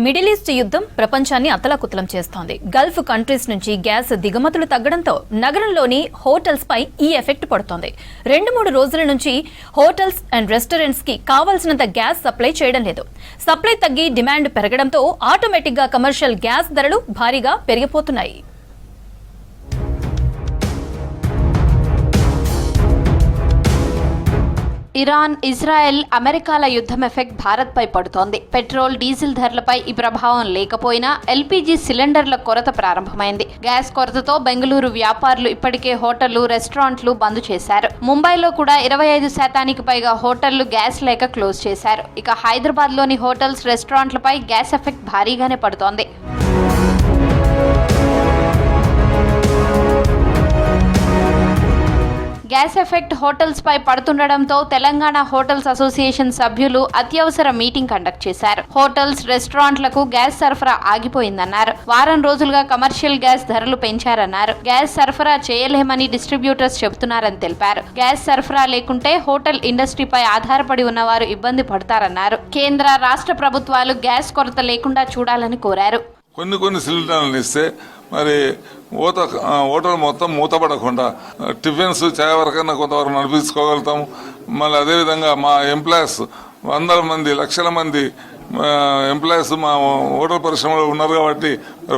Middle east యుద్ధం ప్రపంచాన్ని అతలాకుతలం చేస్తోంది. గల్ఫ్ కంట్రీస్ నుంచి గ్యాస్ దిగుమతులు తగ్గడంతో నగరంలోని హోటల్స్ పై ఈ ఎఫెక్ట్ పడుతోంది. 2-3 రోజుల నుంచి హోటల్స్ అండ్ రెస్టారెంట్స్ కి కావాల్సినంత గ్యాస్ సప్లై చేయడం లేదు. సప్లై తగ్గి డిమాండ్ పెరగడంతో ఆటోమేటిక్ గా కమర్షియల్ గ్యాస్ ధరలు భారీగా పెరిగిపోతున్నాయి. ఇరాన్, ఇజ్రాయెల్, అమెరికాల యుద్ధం ఎఫెక్ట్ భారత్ పై పడుతోంది. పెట్రోల్, డీజిల్ ధరలపై ఈ ప్రభావం లేకపోయినా ఎల్పీజీ సిలిండర్ల కొరత ప్రారంభమైంది. గ్యాస్ కొరతతో బెంగళూరు వ్యాపారులు ఇప్పటికే హోటళ్లు, రెస్టారెంట్లు బంద్ చేశారు. ముంబైలో కూడా 25% పైగా హోటళ్లు గ్యాస్ లేక క్లోజ్ చేశారు. ఇక హైదరాబాద్ లోని హోటల్స్, రెస్టారెంట్లపై గ్యాస్ ఎఫెక్ట్ భారీగానే పడుతోంది. గ్యాస్ ఎఫెక్ట్ హోటల్స్ పై పడుతుండటంతో తెలంగాణ హోటల్స్ అసోసియేషన్ సభ్యులు అత్యవసర మీటింగ్ కండక్ట్ చేశారు. హోటల్స్, రెస్టారెంట్లకు గ్యాస్ సరఫరా ఆగిపోయిందన్నారు. వారం రోజులుగా కమర్షియల్ గ్యాస్ ధరలు పెంచారన్నారు. గ్యాస్ సరఫరా చేయలేమని డిస్ట్రిబ్యూటర్స్ చెబుతున్నారని తెలిపారు. గ్యాస్ సరఫరా లేకుంటే హోటల్ ఇండస్ట్రీపై ఆధారపడి ఉన్నవారు ఇబ్బంది పడతారన్నారు. కేంద్ర, రాష్ట్ర ప్రభుత్వాలు గ్యాస్ కొరత లేకుండా చూడాలని కోరారు. కొన్ని సిలిండర్లను ఇస్తే మరి హోటల్ మొత్తం మూతపడకుండా టిఫిన్స్ చాయ్ వరకన్నా కొంతవరకు నడిపించుకోగలుగుతాము. మళ్ళీ అదేవిధంగా మా ఎంప్లాయీస్ 100 మంది, లక్షల మంది ఎంప్లాయీస్ మా హోటల్ పరిశ్రమలో ఉన్నారు కాబట్టి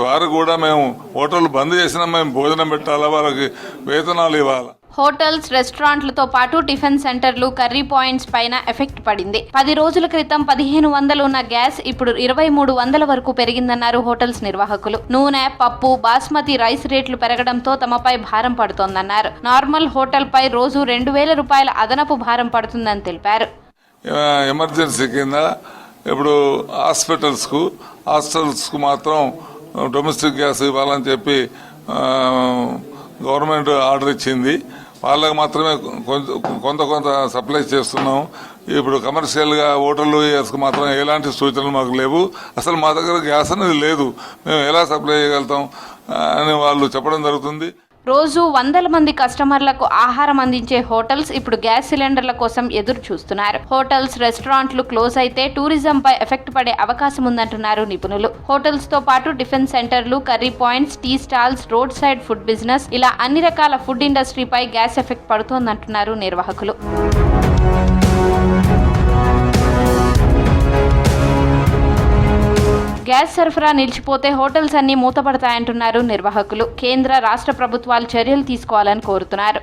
వారు కూడా మేము హోటల్ బంద్ చేసినా మేము భోజనం పెట్టాలా, వాళ్ళకి వేతనాలు ఇవ్వాలా. హోటల్స్, రెస్టారెంట్లతో పాటు టిఫిన్ సెంటర్లు, కర్రీ పాయింట్స్ పైన ఎఫెక్ట్ పడింది. 10 రోజుల క్రితం 1500 ఉన్న గ్యాస్ ఇప్పుడు 2300 వరకు పెరిగిందన్నారు హోటల్స్ నిర్వాహకులు. నూనె, పప్పు, బాస్మతి రైస్ రేట్లు పెరగడంతో తమపై భారం పడుతోందన్నారు. నార్మల్ హోటల్ పై రోజు 2000 రూపాయల అదనపు భారం పడుతుందని తెలిపారు. ఎమర్జెన్సీ కింద ఇప్పుడు హాస్టల్స్ కు మాత్రం డొమెస్టిక్ గ్యాస్ ఇవ్వాలని చెప్పి గవర్నమెంట్ ఆర్డర్ ఇచ్చింది. వాళ్ళకి మాత్రమే కొంత సప్లై చేస్తున్నాం. ఇప్పుడు కమర్షియల్గా హోటళ్ళు మాత్రం ఎలాంటి సూచనలు మాకు లేవు. అసలు మా దగ్గర గ్యాస్ అనేది లేదు, మేము ఎలా సప్లై చేయగలుగుతాం అని వాళ్ళు చెప్పడం జరుగుతుంది. రోజు 100 మంది కస్టమర్లకు ఆహారం అందించే హోటల్స్ ఇప్పుడు గ్యాస్ సిలిండర్ల కోసం ఎదురు చూస్తున్నారు. హోటల్స్, రెస్టారెంట్లు క్లోజ్ అయితే టూరిజంపై ఎఫెక్ట్ పడే అవకాశం ఉందంటున్నారు నిపుణులు. హోటల్స్ తో పాటు టిఫిన్ సెంటర్లు, curry points, tea stalls, road side food business ఇలా అన్ని రకాల ఫుడ్ ఇండస్ట్రీపై గ్యాస్ ఎఫెక్ట్ పడుతోందంటున్నారు నిర్వాహకులు. గ్యాస్ సరఫరా నిలిచిపోతే హోటల్స్ అన్ని మూతపడతాయంటున్నారు నిర్వాహకులు. కేంద్ర, రాష్ట్ర ప్రభుత్వాలు చర్యలు తీసుకోవాలని కోరుతున్నారు.